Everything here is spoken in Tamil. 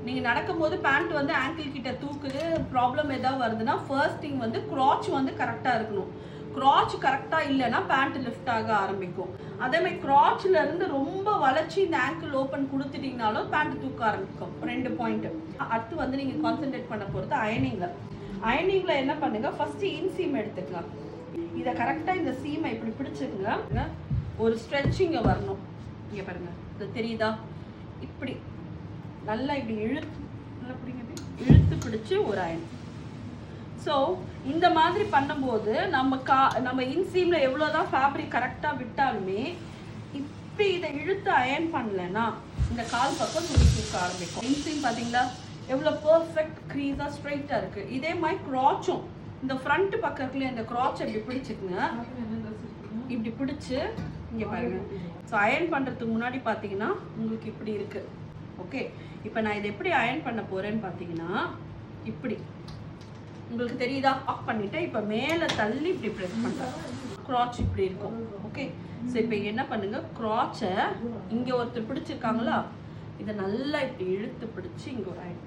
நீங்கள் நடக்கும்போது பேண்ட் வந்து ஆங்கிள் கிட்ட தூக்குது, ப்ராப்ளம் ஏதாவது வருதுன்னா ஃபர்ஸ்ட் திங் வந்து க்ராச் வந்து கரெக்டாக இருக்கணும். க்ராச் கரெக்டாக இல்லைன்னா பேண்ட் லிஃப்ட் ஆக ஆரம்பிக்கும். அதேமாதிரி க்ராச்சில் இருந்து ரொம்ப வளைச்சி இந்த ஆங்கிள் ஓப்பன் கொடுத்துட்டிங்கனாலும் பேண்ட் தூக்க ஆரம்பிக்கும். 2 பாயிண்ட். அடுத்து வந்து நீங்கள் கான்சென்ட்ரேட் பண்ண போகிறது அயனிங்கில் என்ன பண்ணுங்க, ஃபர்ஸ்ட் இன்சீம் எடுத்துக்கலாம். இதை கரெக்டாக இந்த சீமை இப்படி பிடிச்சிக்கங்க. ஒரு ஸ்ட்ரெச்சிங்க வரணும். இங்கே பாருங்க, இது தெரியுதா? இப்படி நல்லா இப்படி இழுத்து பிடிச்சி ஒரு அயன். ஸோ இந்த மாதிரி பண்ணும்போது நம்ம இன்சீமில் எவ்வளோதான் ஃபேப்ரிக் கரெக்டாக விட்டாலுமே இப்படி இதை இழுத்து அயன் பண்ணலைன்னா இந்த கால் பக்கம் துணி தூக்க ஆரம்பிக்கும். இன்சீம் பார்த்தீங்களா எவ்வளோ பர்ஃபெக்ட் க்ரீஸாக ஸ்ட்ரைட்டாக இருக்குது. இதே மாதிரி க்ராச்சும் இந்த ஃப்ரண்ட் பக்கத்துலேயே இந்த க்ராச் இப்படி பிடிச்சிக்குங்க. இப்படி பிடிச்சி இங்கே பாருங்க. ஸோ அயன் பண்ணுறதுக்கு முன்னாடி பார்த்தீங்கன்னா உங்களுக்கு இப்படி இருக்குது. ஓகே, இப்போ நான் இதை எப்படி அயன் பண்ண போகிறேன்னு பார்த்தீங்கன்னா இப்படி உங்களுக்கு தெரியுதா? ஆஃப் பண்ணிவிட்டேன். இப்போ மேலே தள்ளி இப்படி ப்ரெஸ் பண்ணுறேன். க்ராச் இப்படி இருக்கும். ஓகே, ஸோ இப்போ என்ன பண்ணுங்கள், க்ராச்சை இங்கே ஒருத்தர் பிடிச்சிருக்காங்களா, இதை நல்லா இப்படி இழுத்து பிடிச்சி இங்கே ஒரு அயன்.